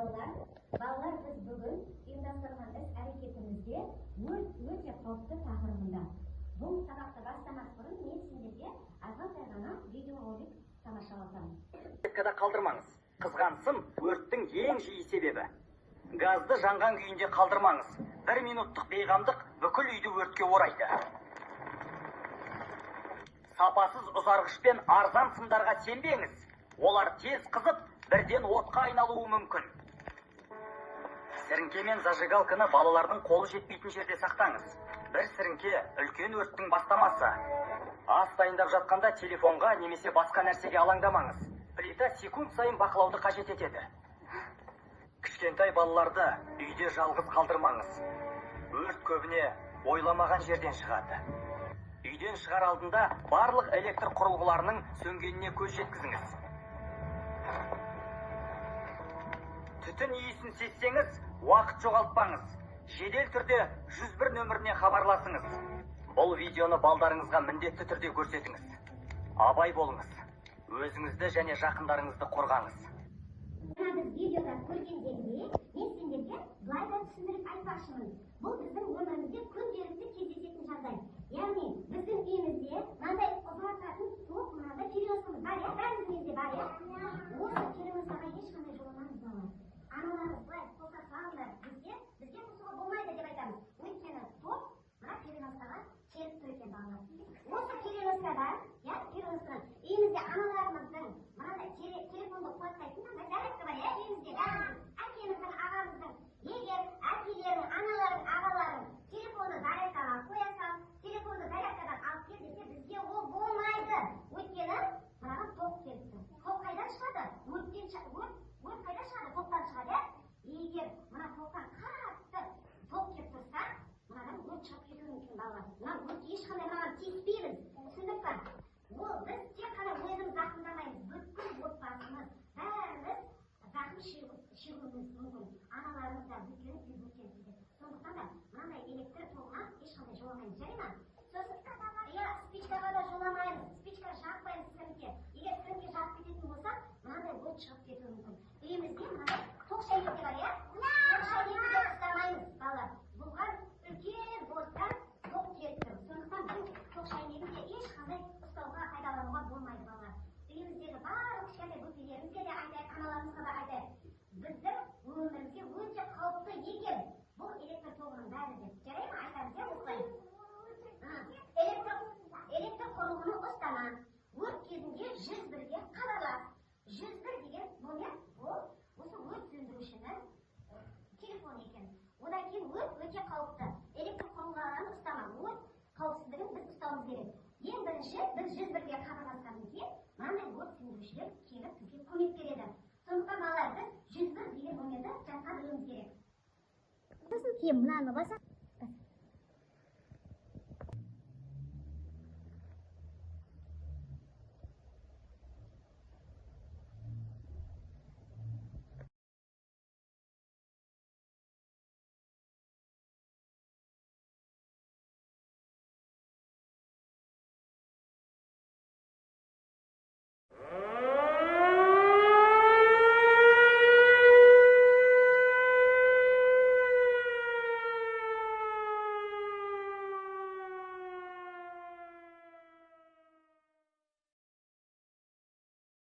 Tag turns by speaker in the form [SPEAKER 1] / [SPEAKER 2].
[SPEAKER 1] Балалар, біз бүгін ұйымдастырған іс-әрекетімізде өте қауіпті тақырыбында. Бұл сабақты бастамас бұрын мен сендерге азғантай ғана видеоролик тамашалатамын.
[SPEAKER 2] Када қалдырмаңыз. Қызған сым өрттің ең жиі себебі. Газды жанған күйінде қалдырмаңыз. 1 минуттық бейғамдық бүкіл үйді өртке орайды. Сапасыз ұзарғышпен арзан сымдарға сенбеңіз. Олар тез қызып, бірден отқа айналуы мүмкін. Сіріңке мен зажигалканы балалардың қолы жетпейтін жерде сақтаңыз. Бір сіріңке үлкен өрттің бастамасы. Ас дайындап жатқанда телефонға немесе басқа нәрсеге алаңдамаңыз. Плита секунд сайын бақылауды қажет етеді. Кішкентай балаларды үйде жалғыз қалдырмаңыз. Өрт көбіне ойламаған жерден шығады. Үйден шығар алдында барлық электр құрылғыларының сөнгеніне көз жеткізіңіз. Түтін иісін сезсеңіз, уақыт жоғалтпаңыз. Жедел түрде 101 нөміріне хабарласыңыз. Бұл видеоны балдарыңызға міндетті түрде көрсетіңіз. Абай болыңыз. Өзіңізді және жақындарыңызды қорғаңыз.
[SPEAKER 1] Біз видеода көргендегідей, мен сендерге былай да түсіндіріп айтпақшымын. Бұл біздің өмірімізде күнделікті кездесетін жағдай. Яғни біздің үйімізде мынандай ұзататын тоқ мынандай переносымыз бар, я? Бәріміздің үйде бар, я? Осы переносаға ешқандай жоламаңыз балалар. Аналарыңыз былай қоса салыңдар, бізге қосуға болмайды деп айтамыз. Өйткені тоқ мына переносаға келіп тұр екен балалар. Осы переносаға, я, переносаға үйімізде аналарымыздың мынандай телефонды қуаттайтын зарядка бар, я, үйімізде бәріміздің әкеміздің, ағамыздың. Егер әкелерің, аналарың, ағаларың телефонды зарядкаға қоя сал, телефонды зарядкадан алып кел десе, бізге ол болмайды. Өйткені мынаған тоқ келіпті. Тоқ қайдан шығады? Өрт қайдан шығады? Тоқтан шығады. Егер мына тоқтан қатты тоқ келіп тұрса, мынадан өрт шығып кетуі мүмкін балалар. Мына өрт ешқандай мынаған тиіспейміз. Түсіндік пе? Біз тек қана өзіміз зақымдамаймыз. Бүткіл отбасымыз, бәріміз зақым шегуіміз мүмкін. Аналарымыз да өйткені сіз өткенсіздер. Сондықтан да мынандай электр тоғынан ешқандай жоламаймыз. Жарай ма? Сосын спичкаға да жоламаймыз. Спичка жақпаймыз сіріңке. Егер сіріңке жақып кететін болса, мынандай өрт шығып кетуі мүмкін. Үйімізде мынандай тоқ шайнекте бар, я? Тоқ шайнекті де ұстамаймыз, балалар. Бұлған үлкен борттан тоқ келіп тұр. Сондықтан бұл тоқ шайнегінде ешқандай ұстауға, пайдалануға болмайды, балалар. Үйіміздегі барлық кішкентай бөпелерімізге де айтайық, аналарымызға да айтайық. Біздің өмірімізге өте қауіпті екен бұл электр тоғының бәрі деп. Жарай ма? Айтамыз, я, осылай. Электр құрылғыны ұстама. Өрт кезінде 101-ге хабарлас. 101 деген номер бұл осы өрт сөндірушінің телефоны екен. Одан кейін өрт өте қауіпті. Электр құрылғыларын ұстама. Өрт қауіпсіздігін біз ұстауымыз керек. Ең бірінші біз 101-ге хабарласқаннан кейін мынандай өрт сөндірушілер келіп бізге көмек береді. Сондықтан балалар біз 101 деген номерді жатқа білуіміз керек.
[SPEAKER 3] Сосын кейін мынаны басады.